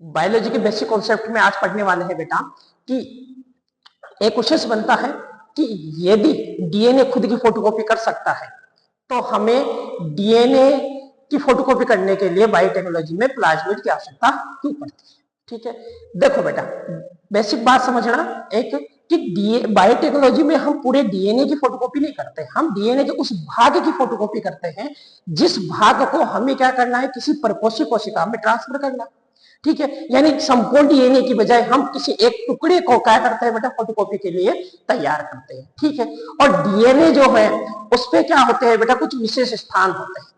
Biology के basic concept में आज पढ़ने वाले हैं बेटा कि एक क्वेश्चन बनता है कि यदि डीएनए खुद की फोटोकॉपी कर सकता है तो हमें डीएनए की फोटोकॉपी करने के लिए बायोटेक्नोलॉजी में प्लाज्मिड की आवश्यकता क्यों पड़ती है। ठीक है, देखो बेटा बेसिक बात समझना एक कि बायोटेक्नोलॉजी में हम पूरे डीएनए की फोटोकॉपी नहीं करते, हम डीएनए के उस भाग की फोटोकॉपी करते हैं जिस भाग को हमें क्या करना है, किसी परपोषी कोशिका में ट्रांसफर करना है। ठीक है, यानी संपूर्ण डीएनए की बजाय हम किसी एक टुकड़े को क्या करते हैं बेटा, फोटोकॉपी के लिए तैयार करते हैं। ठीक है, और डीएनए जो है उस पे क्या होते हैं बेटा, कुछ विशेष स्थान होते हैं।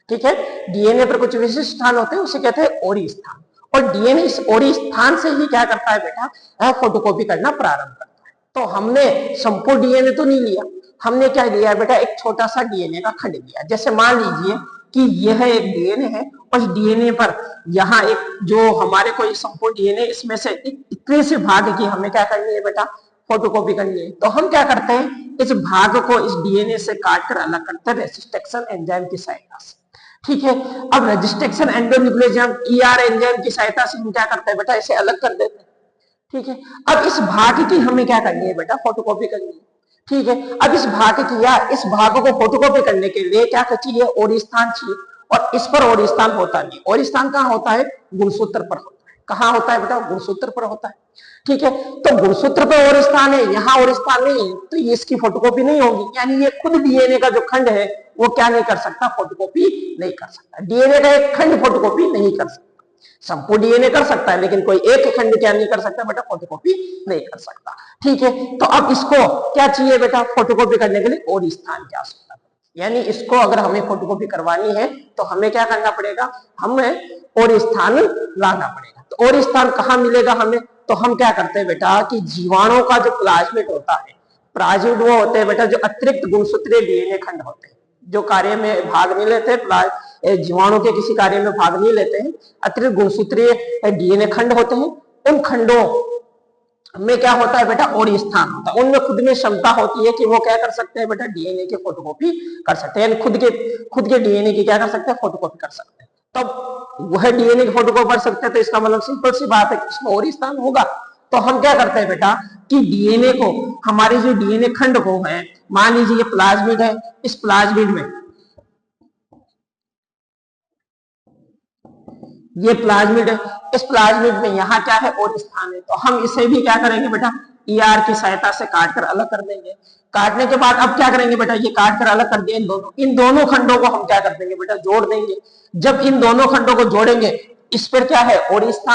ठीक है, डीएनए पर कुछ विशेष स्थान होते हैं, उसे कहते हैं ओरी स्थान, और डीएनए इस ओरी स्थान से ही क्या करता है बेटा, फोटोकॉपी करना प्रारंभ करता है। तो हमने संपूर्ण डीएनए तो नहीं लिया, हमने क्या लिया बेटा, एक छोटा सा डीएनए का खंड लिया। जैसे मान लीजिए कि यह एक डीएनए है और इस डीएनए पर यहाँ एक जो हमारे को संपूर्ण डीएनए, इसमें से इतने से भाग की हमें क्या करनी है बेटा, फोटोकॉपी करनी है। तो हम क्या करते हैं, इस भाग को इस डीएनए से काट कर अलग करते हैं रेजिस्ट्रेशन एंजाइम की सहायता से। ठीक है, अब रेजिस्ट्रेशन एंडोन्यूक्लियोजाइम ईआर एंजाइम की सहायता से हम क्या करते हैं बेटा, इसे अलग कर देते हैं। ठीक है, अब इस भाग की हमें क्या करनी है बेटा, फोटोकॉपी करनी है। ठीक है, अब इस भाग की या इस भाग को फोटोकॉपी करने के लिए क्या चाहिए, ओरी स्थान चाहिए, और इस पर ओरी स्थान होता नहीं। ओरी स्थान कहाँ होता है, गुणसूत्र पर होता है। कहाँ होता है बेटा, गुणसूत्र पर होता है। ठीक है, तो गुणसूत्र पर ओरी स्थान है, यहाँ ओरी स्थान नहीं है, तो ये इसकी फोटोकॉपी नहीं होगी। यानी ये खुद डीएनए का जो खंड है वो क्या नहीं कर सकता, फोटोकॉपी नहीं कर सकता। डीएनए का एक खंड फोटोकॉपी नहीं कर सकता। संपूर्ण डीएनए कर सकता है लेकिन कोई एक खंड क्या नहीं कर सकता बेटा, फोटोकॉपी नहीं कर सकता। ठीक है, तो अब इसको क्या चाहिए बेटा, फोटोकॉपी करने के लिए ओरी स्थान की आवश्यकता है। यानी इसको अगर हमें फोटोकॉपी करवानी है तो हमें क्या करना पड़ेगा, हमें ओरी स्थान लाना पड़ेगा। तो ओरी स्थान कहाँ मिलेगा हमें, तो हम क्या करते हैं बेटा कि जीवाणु का जो प्लाज्मिड होता है, प्लाज्मिड वो होते हैं बेटा जो अतिरिक्त गुणसूत्रीय डीएनए खंड होते हैं, जो कार्य में भाग नहीं लेते, जीवाणु के किसी कार्य में भाग नहीं लेते हैं, अतिरिक्त गुणसूत्रीय डीएनए खंड होते हैं। उन खंडों में क्या होता है बेटा, ओरी स्थान होता है। उनमें खुद में क्षमता होती है कि वो क्या कर सकते हैं बेटा, डीएनए की फोटोकॉपी कर सकते हैं, यानी खुद के डीएनए की क्या कर सकते हैं, फोटोकॉपी कर सकते हैं। तब वह डीएनए की फोटोकॉपी कर सकते हैं, तो इसका मतलब सिंपल सी बात है कि इसमें ओरी स्थान होगा। तो हम क्या करते हैं बेटा कि डीएनए को, हमारे जो डीएनए खंड को है, मान लीजिए ये प्लाज्मिड है, इस प्लाज्मिड में ये प्लाज्मिड है, इस प्लाज्मिड में यहाँ क्या है, ओरी स्थान है। तो हम इसे भी क्या करेंगे बेटा, ईआर की सहायता से काट कर अलग कर देंगे। काटने के बाद अब क्या करेंगे बेटा, ये काट कर अलग कर दिए, इन दोनों खंडों को हम क्या कर देंगे बेटा, जोड़ देंगे। जब इन दोनों खंडों को जोड़ेंगे, इस पर क्या है, ओरी स्थान